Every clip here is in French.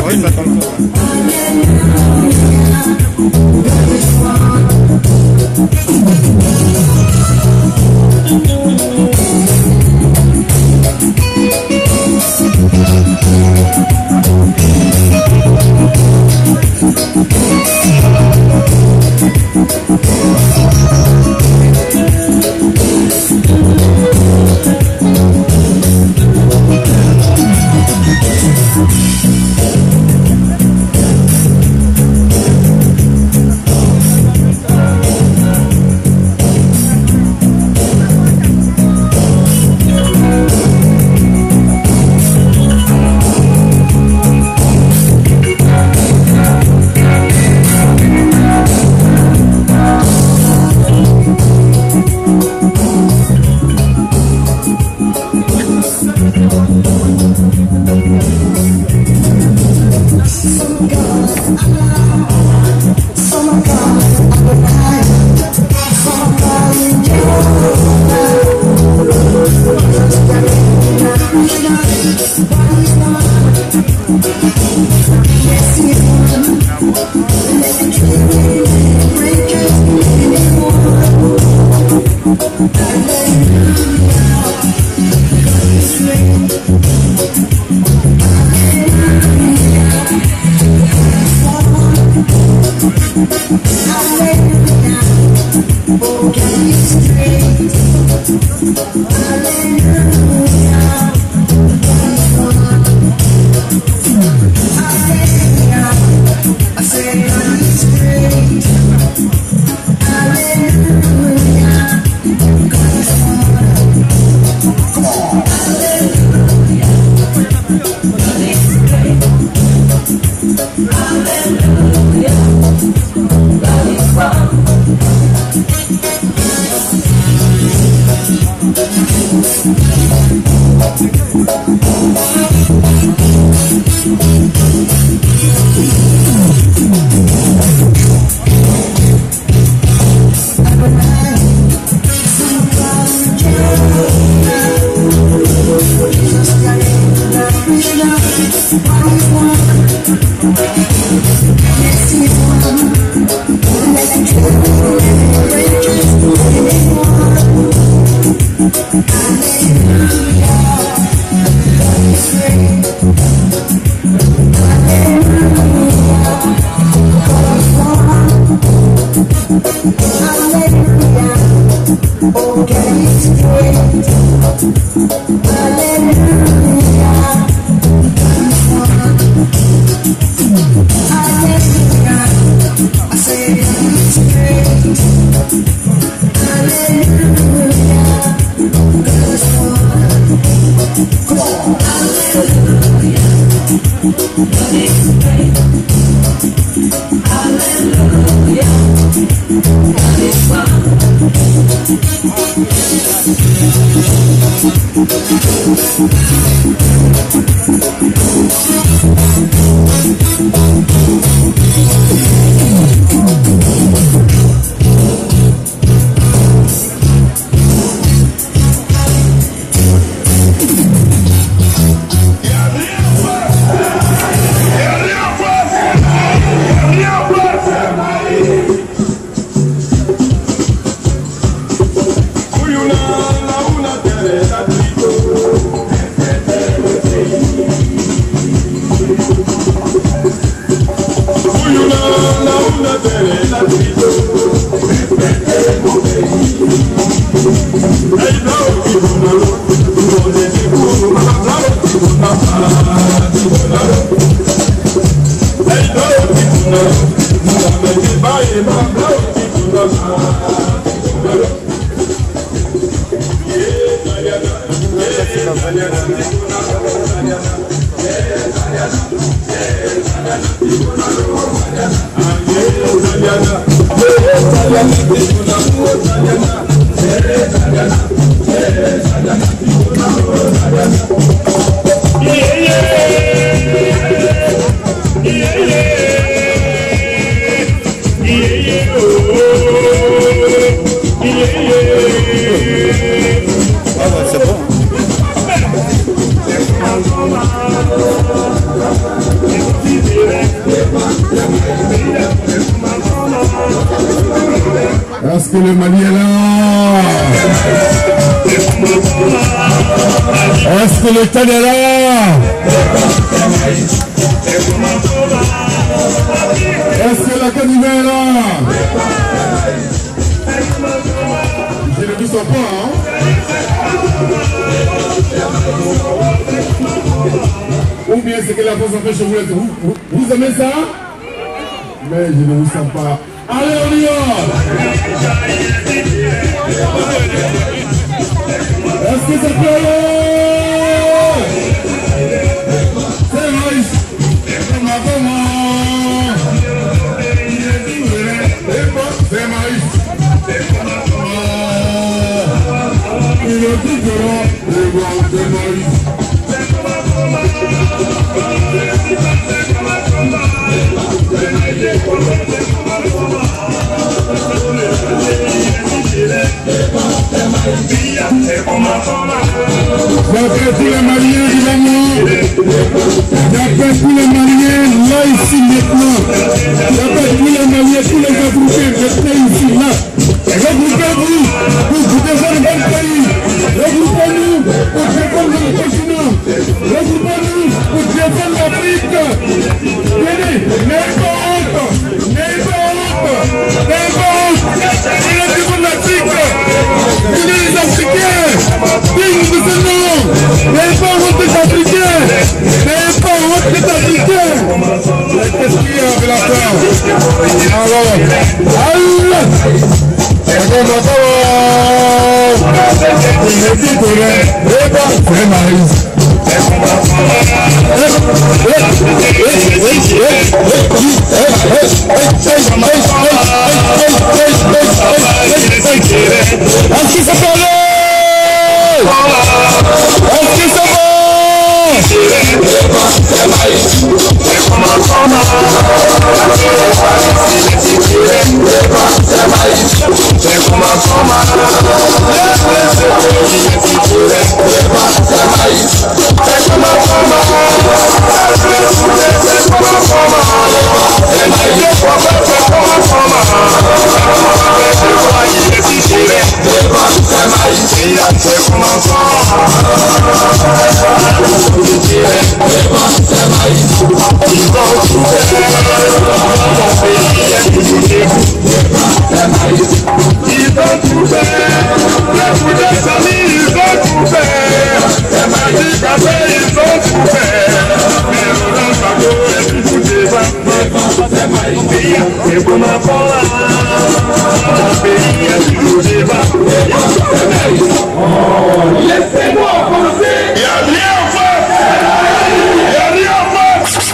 ça filme. Ça tombe. C'est bon. Est-ce que le Mali est là? Est-ce que le Tchad est là? Est-ce que la Côte d'Ivoire est là? J'ai le vu son point, hein? Ou bien c'est que la force en fait chez vous. Vous aimez ça? Mais je ne vous sens pas. Allez, on y va! Est-ce que ça peut aller? C'est Maïs! C'est Maïs! Il est différent, c'est Maïs! J'appelle tous les Maliens du moment. J'appelle tous les Maliens là ici maintenant. J'appelle tous les Maliens, tous les Africains restés ici là. Regroupez-vous pour défendre le pays. Regroupez-nous pour défendre le continent. Regroupez-nous pour défendre l'Afrique. Venez, n'ayez pas honte. N'ayez pas honte. N'ayez pas honte. Venez défendre l'Afrique. Venez les Africains. Digne de ce nom. N'ayez pas honte des Africains. N'ayez pas honte des Africains. Qu'est-ce qu'il y a de la peur? Alors, laissez-moi penser. Il y a rien en face. Il y a rien en face.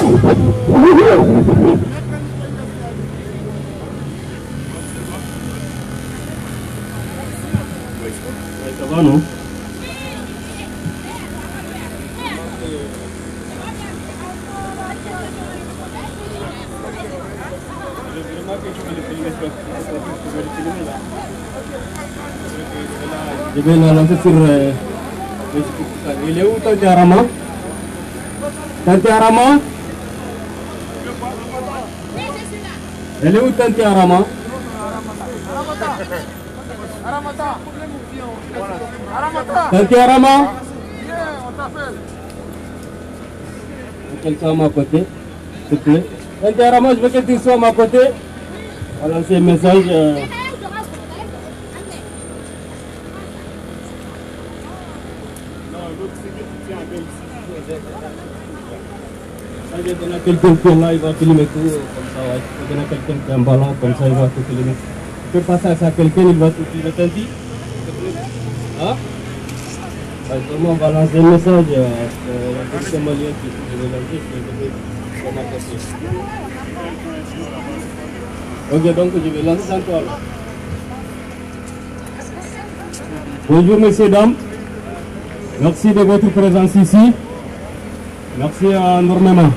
Ça va, non? Je vais la lancer sur il est où Tanti Arama? Tanti Arama? Elle est où Tanti Arama? Tanti Arama? Quelqu'un à ma côté, s'il te plaît. Tanti Arama, je veux que tu sois à ma côté. On va lancer un message. Il y a quelqu'un qui est là, il va filmer tout comme ça. Ouais. Il y a quelqu'un qui a un ballon comme ça, il va tout filmer. Tu peux passer à ça à quelqu'un, il va tout filmer. T'as dit? Hein? Comment on va lancer un message à quelqu'un malien qui est lancer, sur ma côté. Ok, donc je vais lancer sans toi là. Bonjour messieurs, dames. Merci de votre présence ici. Merci énormément.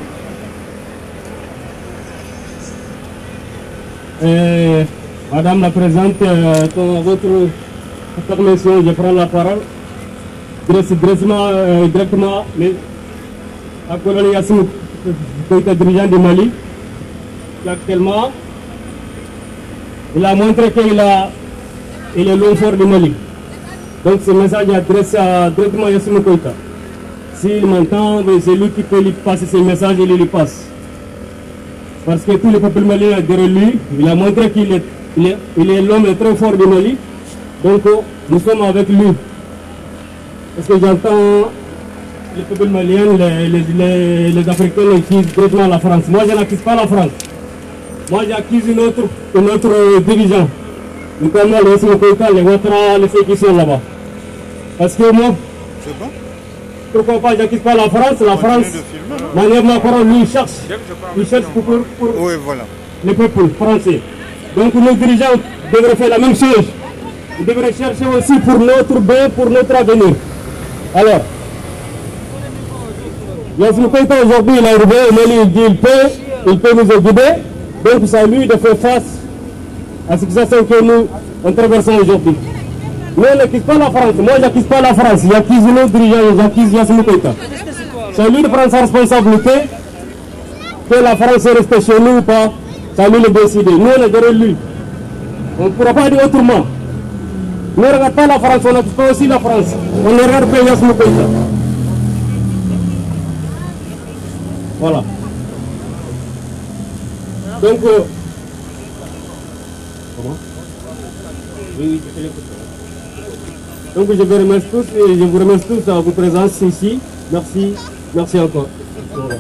Et Madame la Présidente, votre permission, je prends la parole. Directement, la colonie Yassine, dirigeant du Mali, qui actuellement, il a montré qu'il a et les longs forts du Mali. Donc ce message est adressé directement à Yassine Koïta. S'il m'entend, c'est lui qui peut lui passer ce message et il lui passe. Parce que tout le peuple malien est derrière lui. Il a montré qu'il est l'homme le très fort du Mali. Donc nous sommes avec lui. Parce que j'entends le peuple malien, les Africains accusent directement la France. Moi je n'accuse pas la France. Moi j'accuse une autre dirigeant. Notamment le Yassine Koïta, les Ouattara, les ceux qui sont là-bas. Parce que moi, pourquoi pas, j'accuse pas la France. La France, Emmanuel Macron, lui, il cherche pour oui, voilà. Le peuple français. Donc nos dirigeants devraient faire la même chose. Ils devraient chercher aussi pour notre bien, pour notre avenir. Alors, Yassine Koïta aujourd'hui, il est arrivé au Mali, il dit il peut nous guider. Donc c'est à lui de faire face à ce que nous traversons aujourd'hui. Nous on n'accuse pas la France, moi j'accuse pas la France, j'accuse nos dirigeants, j'accuse Yassine Koïta. C'est à lui de prendre sa responsabilité, que la France reste chez nous ou pas, c'est à lui de décider. Nous on est derrière lui. On ne pourra pas dire autrement. Nous ne regardons pas la France, on n'accuse pas aussi la France. On ne regarde pas Yassine Koïta. Voilà. Donc, oui, donc je vous remercie tous et je vous remercie tous à votre présence ici. Merci, merci encore. Voilà.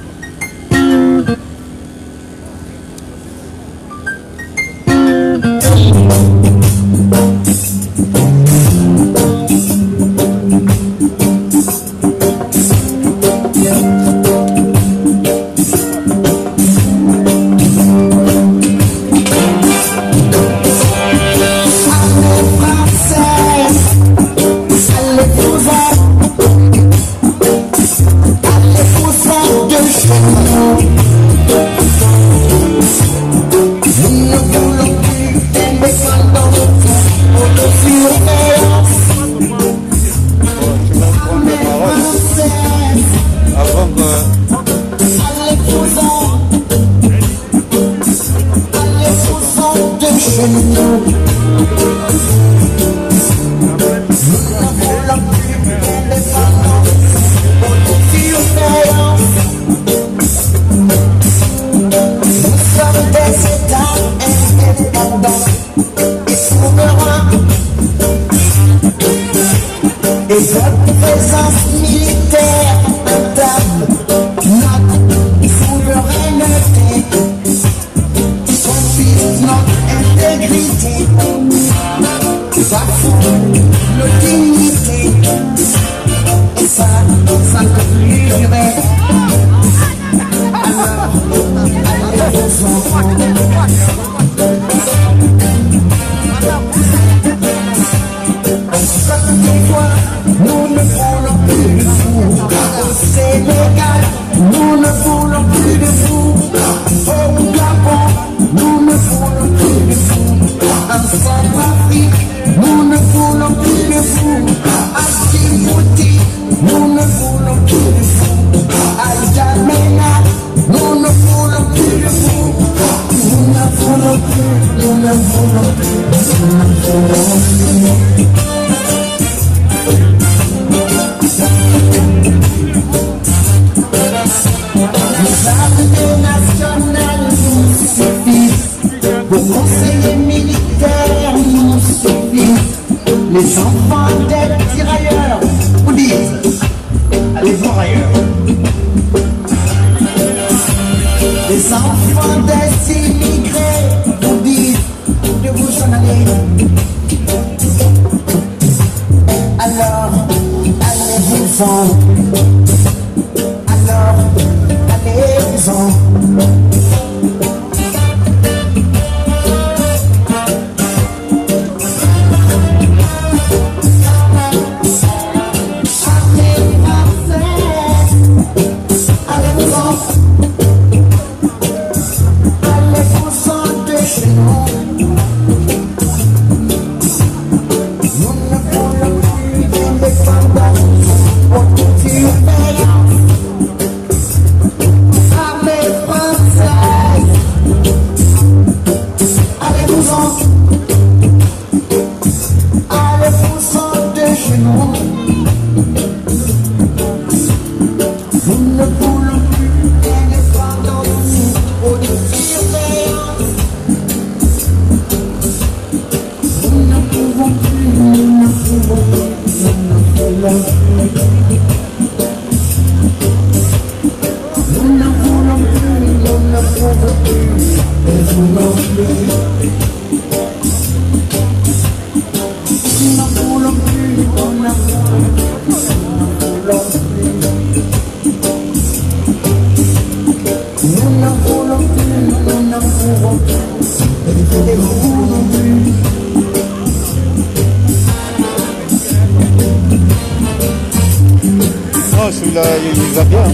Oh, celui-là, il va bien.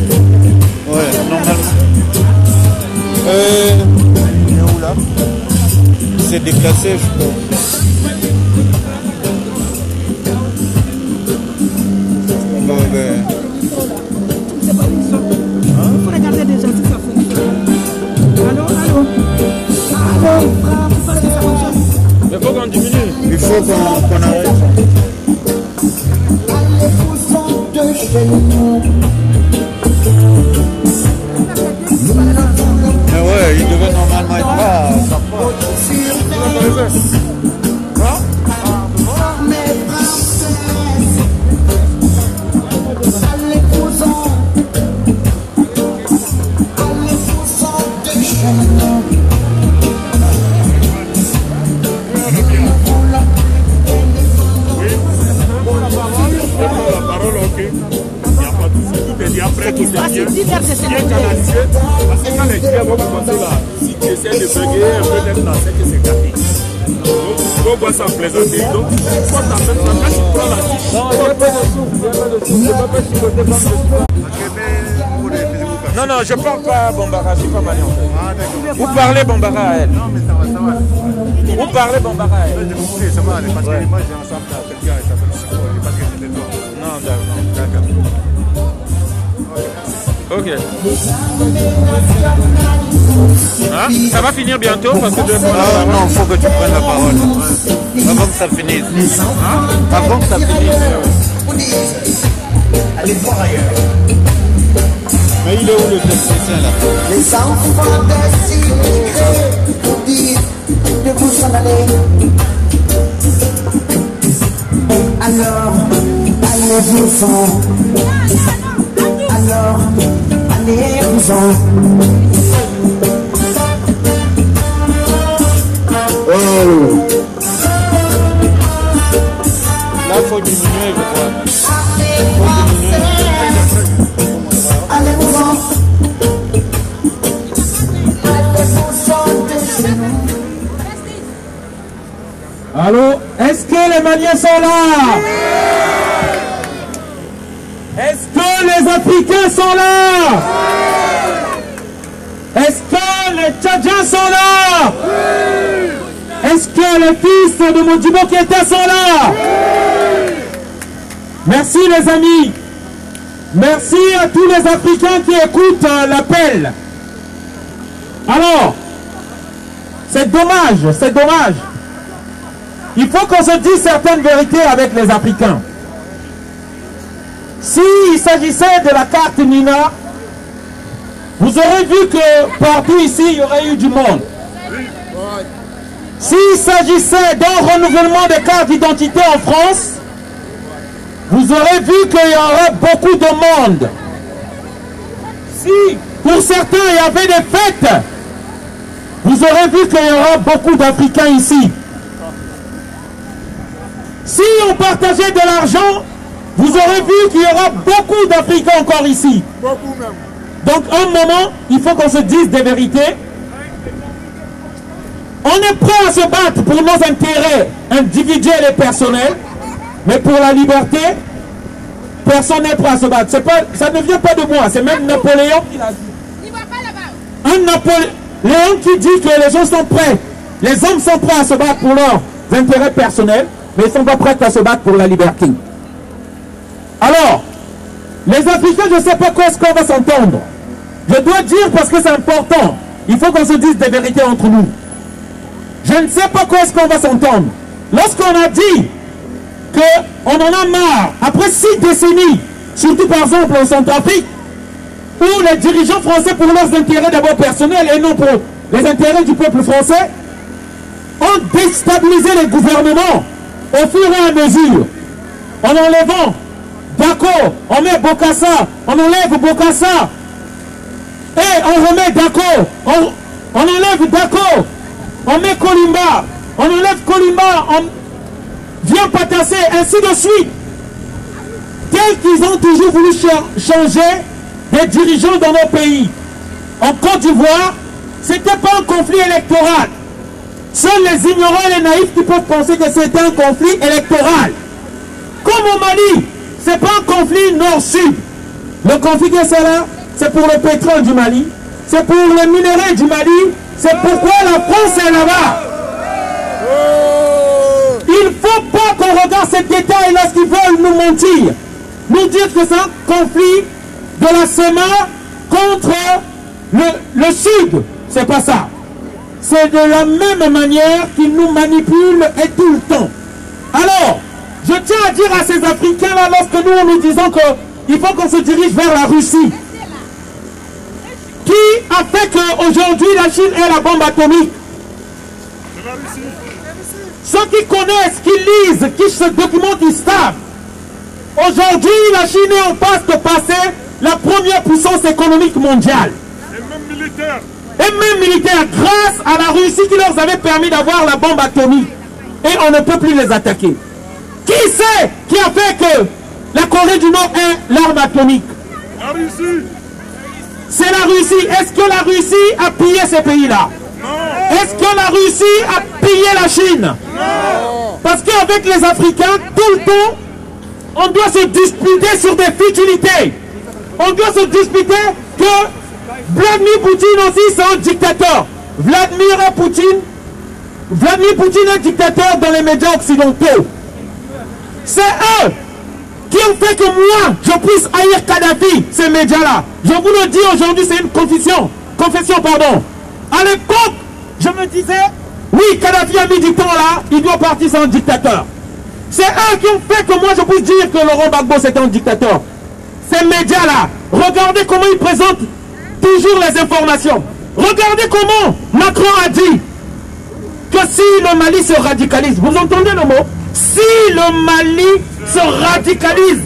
Ouais, normal. Il est où là? Il s'est déplacé, je crois. Il faut regarder déjà si ça fonctionne. Allô, allô. Allô, faut pas que ça fonctionne. Il faut qu'on diminue. Il faut qu'on arrête. Mais ouais, il devait normalement être là. Bien canalisé, parce que quand les clients vont commencer là, si tu essaies de bégayer un peu d'être là, c'est que c'est gâté. Donc, il faut voir ça plaisanter. Donc, quand tu amènes ça, quand tu prends la tige. Non, il n'y a pas de souffle, il n'y a pas de souffle. Je ne peux pas chicoter comme je Non, non, je parle pas Bambara, je suis pas malien en fait. Vous parlez Bambara à elle. Non, mais ça va, ça va. Vous parlez Bambara à elle. Je comprends, ça va aller, parce que moi j'ai ensemble avec quelqu'un, il s'appelle Chico, il n'est pas que c'était toi. Non, d'accord. Ok. Hein? Ça va finir bientôt parce que non, il faut que tu prennes la parole. Avant que ça finisse. Hein? Avant que ça finisse. Allez voir ailleurs. Mais il est où le technicien là? Les enfants de Cyprès vous disent de vous en aller. Alors, allez-vous-en. Alors, allez-vous-en. Oh! Là, il faut diminuer, je crois. Allez-vous-en. Allez-vous-en de chez nous. Allô, est-ce que les Maliens sont là? Est-ce que les Africains sont là? Est-ce que les Tchadiens sont là? Est-ce que les fils de Modibo Keïta sont là? Merci les amis. Merci à tous les Africains qui écoutent l'appel. Alors, c'est dommage, c'est dommage. Il faut qu'on se dise certaines vérités avec les Africains. S'il s'agissait de la carte Nina, vous aurez vu que partout ici, il y aurait eu du monde. S'il s'agissait d'un renouvellement de carte d'identité en France, vous aurez vu qu'il y aurait beaucoup de monde. Si, pour certains, il y avait des fêtes, vous aurez vu qu'il y aura beaucoup d'Africains ici. Si on partageait de l'argent, vous aurez vu qu'il y aura beaucoup d'Africains encore ici. Beaucoup même. Donc, un moment, il faut qu'on se dise des vérités. On est prêt à se battre pour nos intérêts individuels et personnels, mais pour la liberté, personne n'est prêt à se battre. Ça ne vient pas de moi, c'est même Napoléon qui l'a dit. Un Napoléon qui dit que les gens sont prêts, les hommes sont prêts à se battre pour leurs intérêts personnels, mais ils ne sont pas prêts à se battre pour la liberté. Alors, les Africains, je ne sais pas quoi est-ce qu'on va s'entendre. Je dois dire parce que c'est important. Il faut qu'on se dise des vérités entre nous. Je ne sais pas quoi est-ce qu'on va s'entendre. Lorsqu'on a dit qu'on en a marre, après 6 décennies, surtout par exemple en Centrafrique, où les dirigeants français pour leurs intérêts d'abord personnels et non pour les intérêts du peuple français, ont déstabilisé les gouvernements au fur et à mesure, en enlevant Bako, on met Bokassa, on enlève Bokassa, et on remet Dako, on enlève Dako, on met Kolimba, on enlève Kolimba, on vient Patassé, ainsi de suite. Tels qu'ils ont toujours voulu changer des dirigeants dans nos pays. En Côte d'Ivoire, ce n'était pas un conflit électoral. Seuls les ignorants et les naïfs qui peuvent penser que c'était un conflit électoral. Comme au Mali, ce n'est pas un conflit nord-sud. Le conflit que c'est là, c'est pour le pétrole du Mali, c'est pour les minéraux du Mali, c'est pourquoi la France est là-bas. Il ne faut pas qu'on regarde ces détails lorsqu'ils veulent nous mentir. Nous dire que c'est un conflit de la SEMA contre le Sud. C'est pas ça. C'est de la même manière qu'ils nous manipulent et tout le temps. Alors, je tiens à dire à ces Africains-là, lorsque nous disons qu'il faut qu'on se dirige vers la Russie, qui a fait qu'aujourd'hui la Chine est la bombe atomique. Ceux qui connaissent, qui lisent, qui se documentent, ils savent. Aujourd'hui, la Chine est en passe de passer la première puissance économique mondiale. Et même militaire. Et même militaire, grâce à la Russie qui leur avait permis d'avoir la bombe atomique. Et on ne peut plus les attaquer. Qui c'est qui a fait que la Corée du Nord ait l'arme atomique? La Russie. C'est la Russie. Est-ce que la Russie a pillé ces pays-là? Non. Est-ce que la Russie a pillé la Chine? Non. Parce qu'avec les Africains, tout le temps, on doit se disputer sur des futilités. On doit se disputer que Vladimir Poutine aussi c'est un dictateur. Vladimir Poutine est dictateur dans les médias occidentaux. C'est eux qui ont fait que moi, je puisse haïr Kadhafi, ces médias-là. Je vous le dis aujourd'hui, c'est une confession, pardon. À l'époque, je me disais, oui, Kadhafi a mis du temps là, il doit partir, c'est un dictateur. C'est eux qui ont fait que moi, je puisse dire que Laurent Gbagbo, c'est un dictateur. Ces médias-là, regardez comment ils présentent toujours les informations. Regardez comment Macron a dit que si le Mali se radicalise, vous entendez le mot? Si le Mali se radicalise,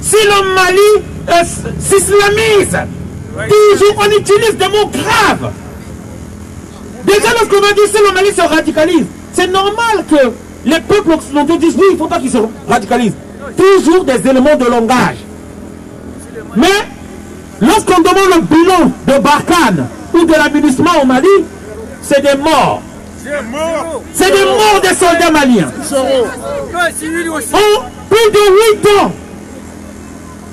si le Mali s'islamise, toujours on utilise des mots graves. Déjà lorsqu'on a dit si le Mali se radicalise, c'est normal que les peuples occidentaux disent oui, il ne faut pas qu'ils se radicalisent. Toujours des éléments de langage. Mais lorsqu'on demande le bilan de Barkhane ou de l'aménagement au Mali, c'est des morts. C'est des morts des soldats maliens. En plus de 8 ans.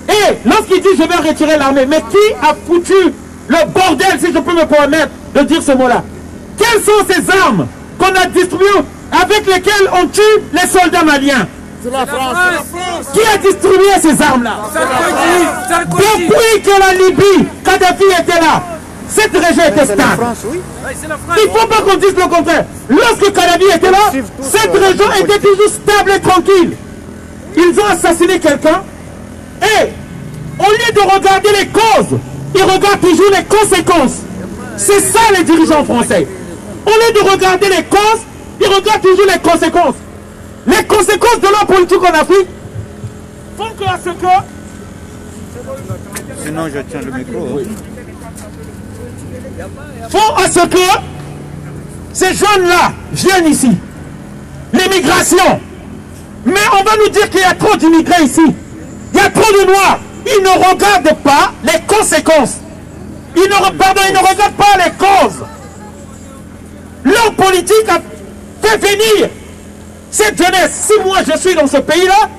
Et lorsqu'il dit je vais retirer l'armée, mais qui a foutu le bordel, si je peux me permettre de dire ce mot-là? Quelles sont ces armes qu'on a distribuées avec lesquelles on tue les soldats maliens? C'est la France. Qui a distribué ces armes-là? Depuis que la Libye, Kadhafi était là, cette région était stable. Il ne faut pas qu'on dise le contraire. Lorsque Kadhafi était là, cette région était toujours stable et tranquille. Ils ont assassiné quelqu'un et au lieu de regarder les causes, ils regardent toujours les conséquences. C'est ça les dirigeants français. Au lieu de regarder les causes, ils regardent toujours les conséquences. Les conséquences de leur politique en Afrique font que à ce que... Sinon je tiens le micro. Oui. Font à ce que ces jeunes-là viennent ici. L'immigration. Mais on va nous dire qu'il y a trop d'immigrés ici. Il y a trop de noirs. Ils ne regardent pas les conséquences. Ils ne regardent pas les causes. Leur politique a fait venir cette jeunesse. Si moi je suis dans ce pays-là,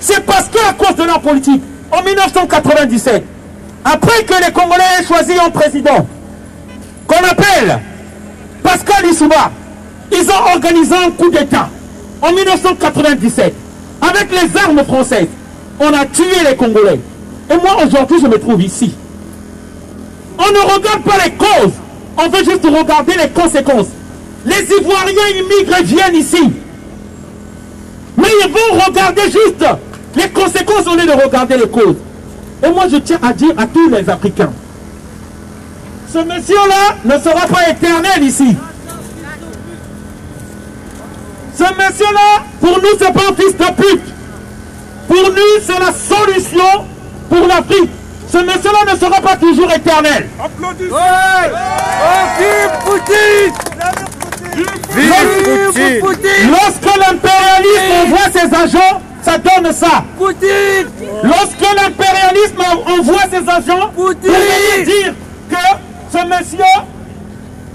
c'est parce qu'à cause de leur politique, en 1997, après que les Congolais aient choisi un président, qu'on appelle Pascal Lissouba, ils ont organisé un coup d'État en 1997, avec les armes françaises. On a tué les Congolais. Et moi aujourd'hui je me trouve ici. On ne regarde pas les causes, on veut juste regarder les conséquences. Les Ivoiriens immigrés viennent ici. Mais ils vont regarder juste les conséquences au lieu de regarder les causes. Et moi je tiens à dire à tous les Africains, ce monsieur-là ne sera pas éternel ici. Ce monsieur-là, pour nous, c'est pas un fils de pute. Pour nous, c'est la solution pour l'Afrique. ce monsieur-là ne sera pas toujours éternel. Applaudissez. Vive Poutine. Lorsque l'impérialisme envoie ses agents, ça donne ça. Lorsque l'impérialisme envoie ses agents, pour venir dire que ce monsieur,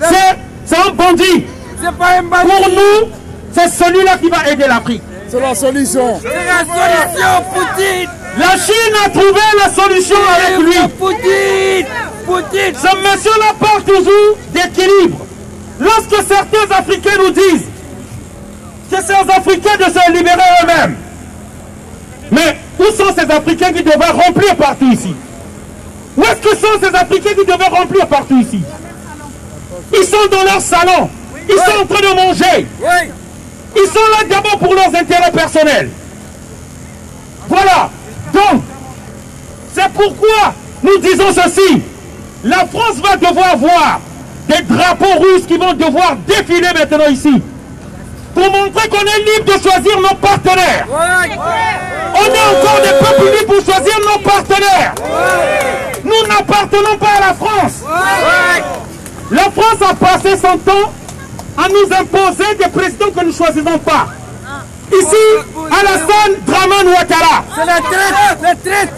c'est un bandit. C'est pas un bandit. Pour nous, c'est celui-là qui va aider l'Afrique. C'est la solution. C'est la solution, Poutine. La Chine a trouvé la solution avec lui. Poutine. Ce monsieur-là parle toujours d'équilibre. Lorsque certains Africains nous disent que c'est aux Africains de se libérer eux-mêmes. Mais où sont ces Africains qui devaient remplir partout ici? Où est-ce que sont ces Africains qui devaient remplir partout ici? Ils sont dans leur salon. Ils sont en train de manger. Ils sont là d'abord pour leurs intérêts personnels. Voilà. Donc, c'est pourquoi nous disons ceci. La France va devoir voir des drapeaux russes qui vont devoir défiler maintenant ici. Pour montrer qu'on est libre de choisir nos partenaires. On est encore des peuples libres pour choisir nos partenaires. Nous n'appartenons pas à la France. La France a passé son temps à nous imposer des présidents que nous ne choisissons pas. Ici, Alassane Dramane Ouattara. C'est la traite.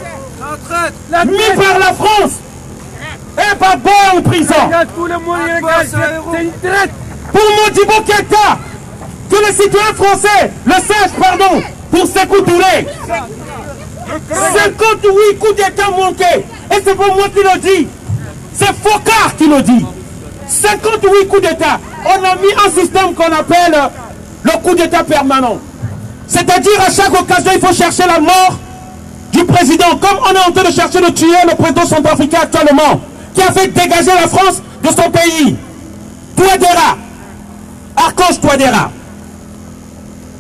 Mis par la France. Et par Boy en prison. Tout le monde c'est une traite. Pour Modibo Keïta, que les citoyens français le sachent, pardon, pour Sékou Touré. 58 coups d'État manqués. Et c'est pas moi qui le dis. C'est Focard qui le dit. 58 coups d'État. On a mis un système qu'on appelle le coup d'État permanent. C'est-à-dire à chaque occasion, il faut chercher la mort du président. Comme on est en train de chercher de tuer le président centrafricain actuellement, qui a fait dégager la France de son pays. Touadéra. Archange Touadéra.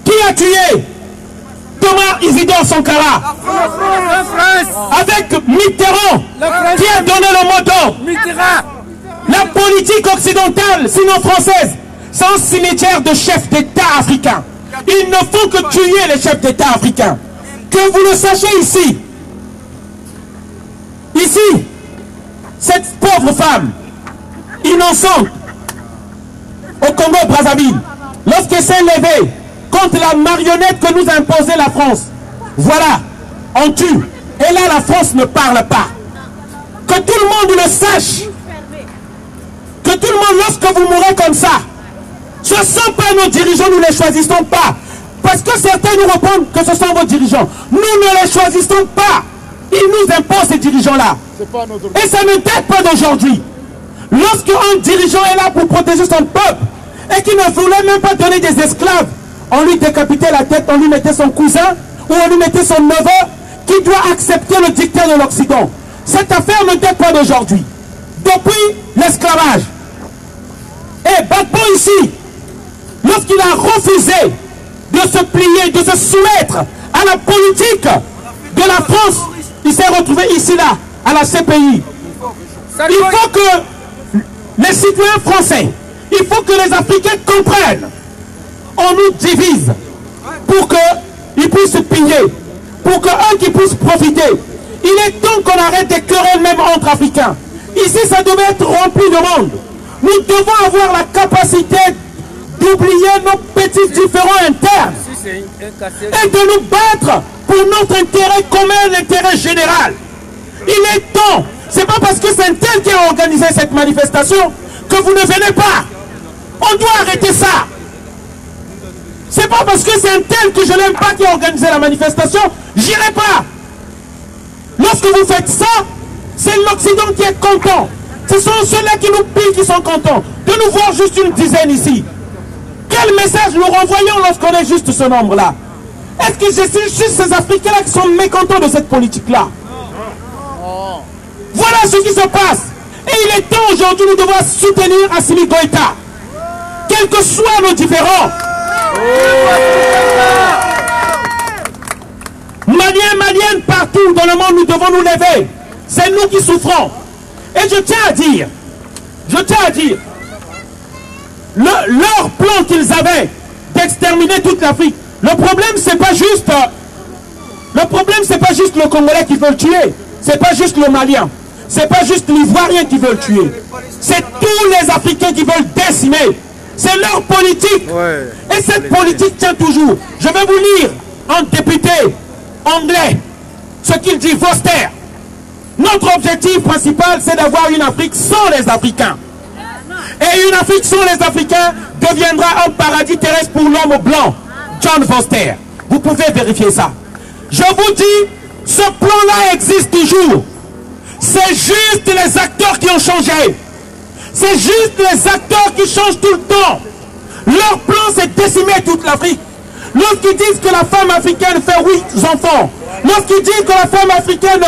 Qui a tué Thomas Isidore Sankara? Avec Mitterrand, qui a donné le mot d'ordre. La politique occidentale, sinon française, c'est un cimetière de chefs d'État africains. Il ne faut que tuer les chefs d'État africains. Que vous le sachiez ici. Ici, cette pauvre femme, innocente, au Congo-Brazzaville, lorsqu'elle s'est levée contre la marionnette que nous a imposée la France, voilà, on tue. Et là, la France ne parle pas. Que tout le monde le sache. Que tout le monde, lorsque vous mourrez comme ça, ce ne sont pas nos dirigeants, nous ne les choisissons pas. Parce que certains nous répondent que ce sont vos dirigeants. Nous ne les choisissons pas. Ils nous imposent ces dirigeants-là. Et ça ne date pas d'aujourd'hui. Lorsqu'un dirigeant est là pour protéger son peuple et qu'il ne voulait même pas donner des esclaves, on lui décapitait la tête, on lui mettait son cousin ou on lui mettait son neveu qui doit accepter le dictat de l'Occident. Cette affaire ne date pas d'aujourd'hui. Depuis l'esclavage. Et Gbagbo ici, lorsqu'il a refusé de se plier, de se soumettre à la politique de la France, il s'est retrouvé ici, là, à la CPI. Il faut que les citoyens français, il faut que les Africains comprennent. On nous divise pour qu'ils puissent piller, pour qu'un qui puisse profiter. Il est temps qu'on arrête des querelles même entre Africains. Ici, ça devait être rempli de monde. Nous devons avoir la capacité d'oublier nos petits différends internes et de nous battre pour notre intérêt commun, l'intérêt général. Il est temps. C'est pas parce que c'est un tel qui a organisé cette manifestation que vous ne venez pas. On doit arrêter ça. C'est pas parce que c'est un tel que je n'aime pas qui a organisé la manifestation, j'irai pas. Lorsque vous faites ça, c'est l'Occident qui est content. Ce sont ceux-là qui nous pillent qui sont contents. De nous voir juste une dizaine ici. Quel message nous renvoyons lorsqu'on est juste ce nombre-là? Est-ce que c'est juste ces Africains-là qui sont mécontents de cette politique-là? Voilà ce qui se passe. Et il est temps aujourd'hui de devoir soutenir Assimi Goïta. Quels que soient nos différends. Maliens, partout dans le monde, nous devons nous lever. C'est nous qui souffrons. Et je tiens à dire, leur plan qu'ils avaient d'exterminer toute l'Afrique, le problème c'est pas juste le Congolais qui veut le tuer. c'est pas juste le Malien, c'est pas juste l'Ivoirien qui veulent tuer, c'est tous les Africains qui veulent décimer. C'est leur politique. Et cette politique tient toujours. Je vais vous lire en député anglais ce qu'il dit, Foster. Notre objectif principal, c'est d'avoir une Afrique sans les Africains. Et une Afrique sans les Africains deviendra un paradis terrestre pour l'homme blanc. John Foster. Vous pouvez vérifier ça. Je vous dis, ce plan-là existe toujours. C'est juste les acteurs qui ont changé. C'est juste les acteurs qui changent tout le temps. Leur plan, c'est décimer toute l'Afrique. Lorsqu'ils disent que la femme africaine fait 8 enfants, lorsqu'ils disent que la femme africaine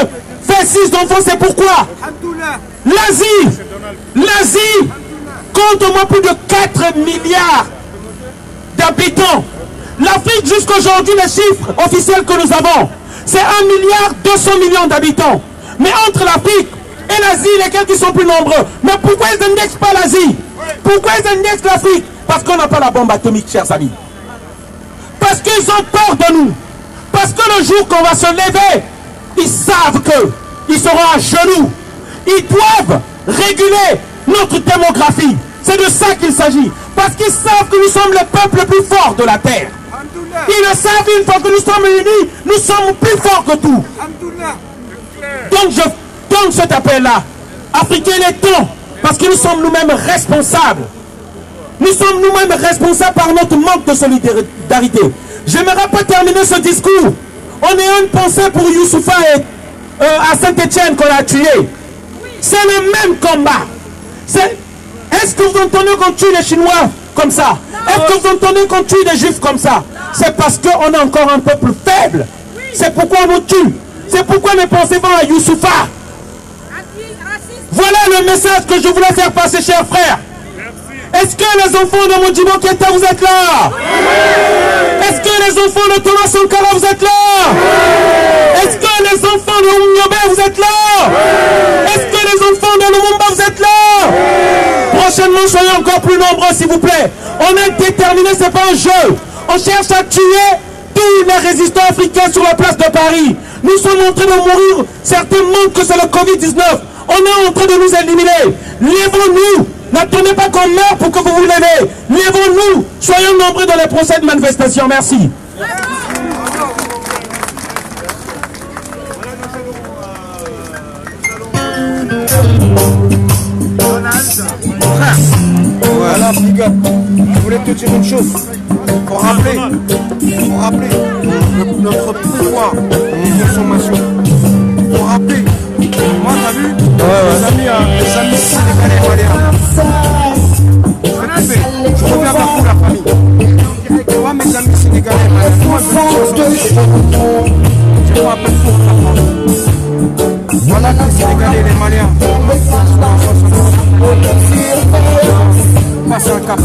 fait 6 enfants, c'est pourquoi l'Asie compte au moins plus de 4 milliards d'habitants. L'Afrique, jusqu'aujourd'hui, les chiffres officiels que nous avons, c'est 1,2 milliard d'habitants. Mais entre l'Afrique et l'Asie, lesquels qui sont plus nombreux. Mais pourquoi ils n'indexent pas l'Asie? Pourquoi ils indexent l'Afrique? Parce qu'on n'a pas la bombe atomique, chers amis. Parce qu'ils ont peur de nous. Parce que le jour qu'on va se lever, ils savent qu'ils seront à genoux. Ils doivent réguler notre démographie. C'est de ça qu'il s'agit. Parce qu'ils savent que nous sommes le peuple le plus fort de la terre. Ils le savent, une fois que nous sommes unis, nous sommes plus forts que tout. Donc je donne cet appel-là. Africains, il est temps. Parce que nous sommes nous-mêmes responsables. Nous sommes nous-mêmes responsables par notre manque de solidarité. Je n'aimerais pas terminer ce discours. On a une pensée pour Youssoufa à Saint-Etienne qu'on a tué. C'est le même combat. Est-ce que vous entendez qu'on tue les Chinois comme ça? Est-ce que vous entendez qu'on tue des Juifs comme ça? C'est parce qu'on est encore un peuple faible. C'est pourquoi on nous tue. C'est pourquoi mes pensées vont à Youssoufa. Voilà le message que je voulais faire passer, chers frères. Est-ce que les enfants de Modibo Keïta, vous êtes là? Est-ce que les enfants de Thomas Sankara, vous êtes là? Est-ce que les enfants de Oumyobé, vous êtes là? Est-ce que les enfants de Lumumba, vous êtes là? Prochainement, soyez encore plus nombreux, s'il vous plaît. On est déterminés, c'est pas un jeu. On cherche à tuer tous les résistants africains sur la place de Paris. Nous sommes en train de mourir. Certains montrent que c'est le Covid-19. On est en train de nous éliminer. Lèvons-nous. N'attendez pas qu'on meure pour que vous vous levez. Lèvons-nous. Soyons nombreux dans les procès de manifestation. Merci. Voilà, big up. Je voulais te dire une chose. Pour rappeler notre pouvoir de consommation. Pour rappeler, moi t'as vu, les amis sénégalais maliens. Je reviens vers vous la famille. Moi mes amis sénégalais maliens, moi je me rappelle pour la France. Voilà les Sénégalais, les Maliens. Passe un cap.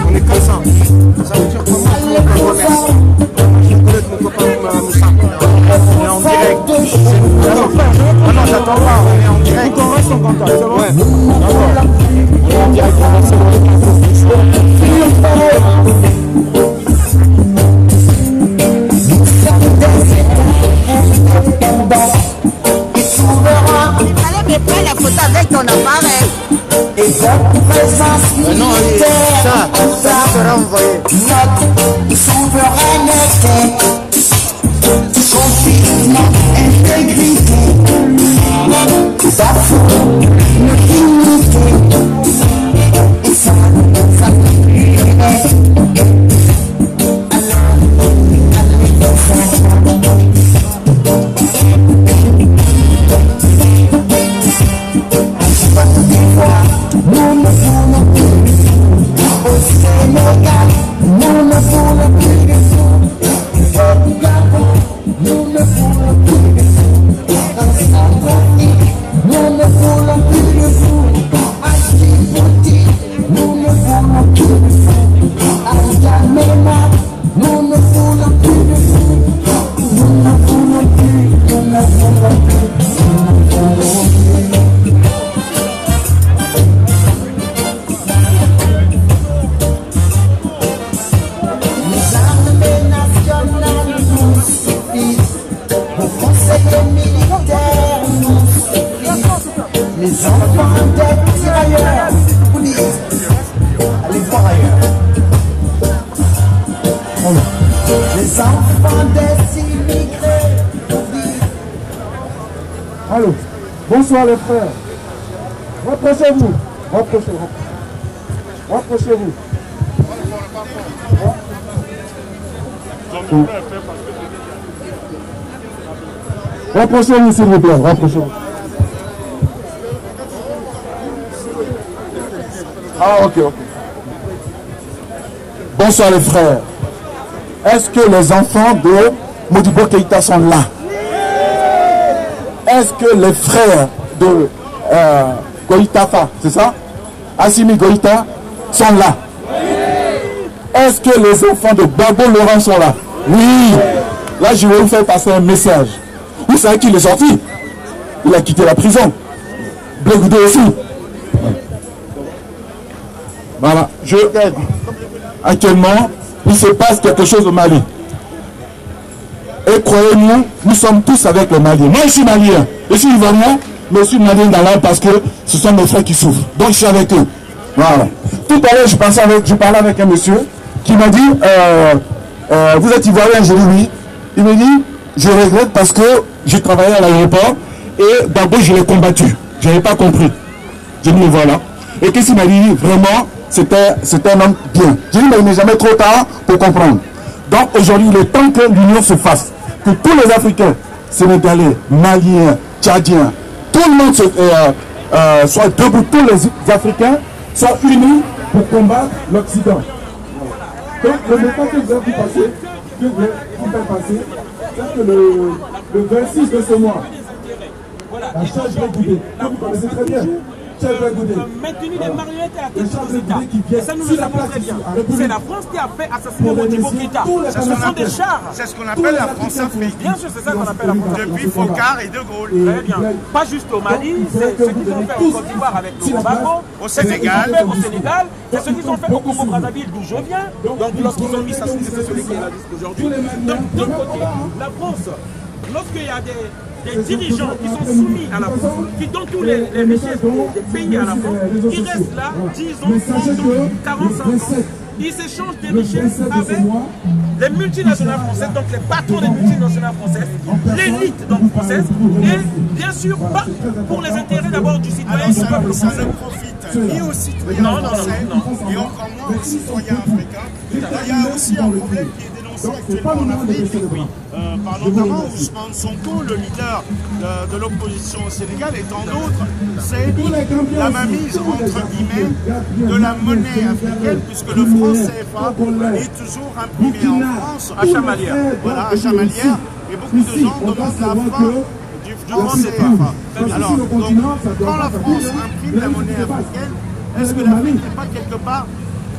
On est comme ça. Ça veut dire comment je connais mon copain Moussa. On est en direct. Ah non, j'attends pas. On est en direct. On reste en contact, c'est bon? Ouais. D'accord. On est en direct. Il fallait me prendre la photo avec ton appareil. Et votre présence militaire, ça sera envoyé. Notre souveraineté, confinement, intégrité, bafou, notre dignité. Et ça nous ne voulons plus de Les enfants des tirailleurs, allez voir ailleurs. Les enfants des immigrés. Allô, bonsoir les frères. Rapprochez-vous. Rapprochez-vous. Rapprochez-vous. Rapprochez-vous s'il vous plaît, rapprochez-vous. Ah ok, ok. Bonsoir les frères. Est-ce que les enfants de Modibo Keïta sont là? Est-ce que les frères de Goïtafa, c'est ça? Assimi Goïta sont là? Est-ce que les enfants de Babo Laurent sont là? Oui. Là, je vais vous faire passer un message. Vous savez qu'il est sorti? Il a quitté la prison. Blegoudé aussi. Voilà. Actuellement, il se passe quelque chose au Mali. Et croyez-nous, nous sommes tous avec le Mali. Moi, je suis malien. Je suis ivoirien, mais je suis malien dans l'âme parce que ce sont mes frères qui souffrent. Donc, je suis avec eux. Voilà. Tout à l'heure, je parlais avec un monsieur qui m'a dit, vous êtes ivoirien? J'ai dit oui. Il me dit, je regrette parce que j'ai travaillé à l'aéroport et d'abord, je l'ai combattu. Je n'avais pas compris. J'ai dit, voilà. Et qu'est-ce qu'il m'a dit? Vraiment, c'était un homme bien. J'ai dit, mais il n'est jamais trop tard pour comprendre. Donc, aujourd'hui, il est temps que l'union se fasse. Que tous les Africains, Sénégalais, Maliens, Tchadiens, tout le monde soit debout, tous les Africains soient unis pour combattre l'Occident. Donc, le message que vous avez passé, c'est que le 26 de ce mois, la charge Goudé, que vous connaissez très bien, maintenu des marionnettes à la tête des États. Et ça, nous le savons très bien. C'est la France qui a fait assassiner Modibo Keïta. Ce sont des chars. C'est ce qu'on appelle la France-Afrique. Bien sûr, c'est ça qu'on appelle la France-Afrique. Depuis Focard et De Gaulle. Très bien. Pas juste au Mali, c'est ce qu'ils ont fait en Côte d'Ivoire avec le Tobago, au Sénégal, c'est ce qu'ils ont fait au Congo-Brazzaville d'où je viens. Donc lorsqu'ils ont mis ça, c'est celui qui est là jusqu'aujourd'hui. Donc d'un côté, la France, lorsqu'il y a des dirigeants qui sont soumis à la France, qui donnent tous les richesses des pays à la France, qui restent là, 10 ans, 30 ans, 45 ans, ils s'échangent des richesses avec les multinationales françaises, donc les patrons des multinationales françaises, l'élite donc française, et bien sûr pas pour les intérêts d'abord du citoyen et du peuple français. Ça ne profite ni aux citoyens français, et encore moins aux citoyens africains. Il y a aussi un problème qui est dénoncé actuellement en Afrique, par notamment Ousmane Sonko, le leader de l'opposition au Sénégal, et tant d'autres, c'est la mainmise entre guillemets de la monnaie africaine, puisque le franc CFA est toujours imprimé en France, à Chamalières. Voilà, à Chamalières, et beaucoup de gens demandent la fin du franc CFA. Alors, donc, quand la France imprime la monnaie africaine, est-ce que l'Afrique n'est pas quelque part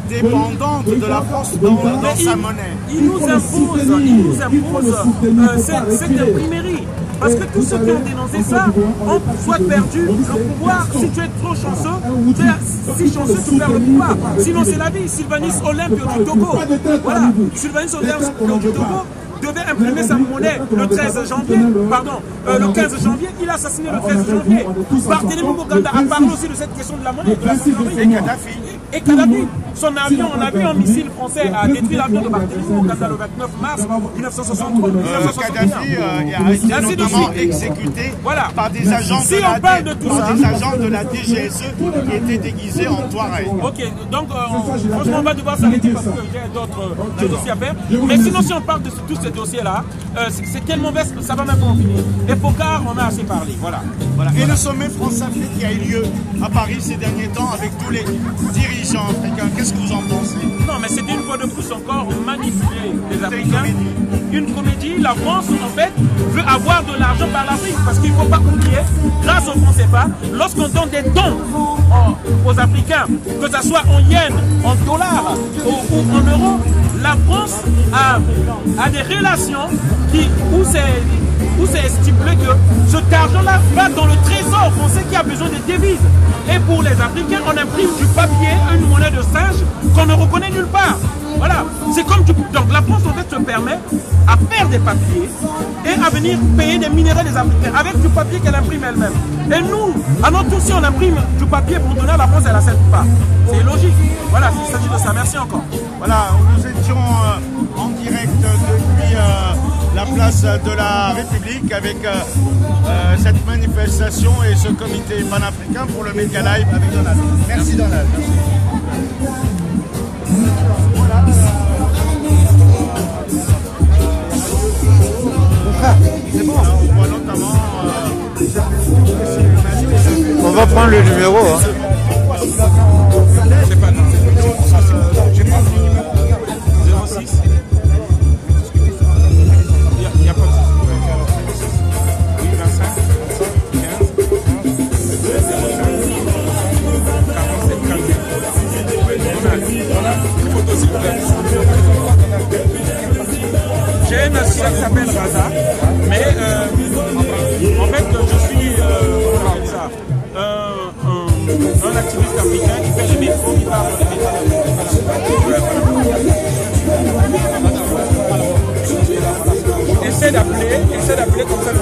dépendante de la France dans sa monnaie? Il nous impose cette imprimerie. Parce que tous ceux qui ont dénoncé ça ont soit perdu le pouvoir. Si tu es trop chanceux, tu es si chanceux, tu perds le pouvoir. Sinon, c'est la vie. Sylvanus Olympio du Togo. Voilà. Sylvanus Olympio du Togo devait imprimer sa monnaie le 13 janvier, pardon, le 15 janvier, il a assassiné le 13 janvier. Barthélémy Bokanda a parlé aussi de cette question de la monnaie, de la souveraineté. Et Kadhafi, son avion, on a vu un missile français a détruit l'avion de Barthélémy Bokanda le 29 mars 1963. Kadhafi a été notamment exécuté par des agents de la DGSE qui étaient déguisés en Touareg. Ok, donc franchement on va devoir s'arrêter parce que j'ai d'autres dossiers à faire. Mais sinon si on parle de tous ces dossiers-là, c'est tellement vaste, ça va même pas en finir. Et Focard, on a assez parlé, voilà. Et le sommet France-Afrique qui a eu lieu à Paris ces derniers temps avec tous les dirigeants africains, qu'est-ce que vous en pensez? Non, mais c'était une fois de plus encore manipuler les Africains. Une comédie, la France en fait veut avoir de l'argent par l'Afrique parce qu'il ne faut pas oublier, grâce au franc CFA, lorsqu'on donne des dons aux Africains, que ce soit en yens, en dollars ou en euros, la France a des relations où c'est stipulé que cet argent-là va dans le trésor français qui a besoin de devises. Et pour les Africains, on imprime du papier, une monnaie de singe qu'on ne reconnaît nulle part. Voilà, c'est comme donc la France en fait te permet à faire des papiers et à venir payer des minéraux des Africains avec du papier qu'elle imprime elle-même. Et nous, à notre tour, si on imprime du papier pour donner à la France, elle n'accepte pas. C'est logique. Voilà, il s'agit de ça. Merci encore. Voilà, nous étions en direct depuis la place de la République avec cette manifestation et ce comité panafricain pour le Média Live avec Donald. Merci Donald. Voilà. C'est bon. On voit notamment. On va prendre le numéro. Hein. C'est pas non. Je prends le numéro 06. Il n'y a pas de souci. Oui, 25, 15, 47, 42. J'ai une association qui s'appelle Raza, mais en fait je suis un activiste africain qui fait des métros, qui parle des métros. Essaie d'appeler comme ça le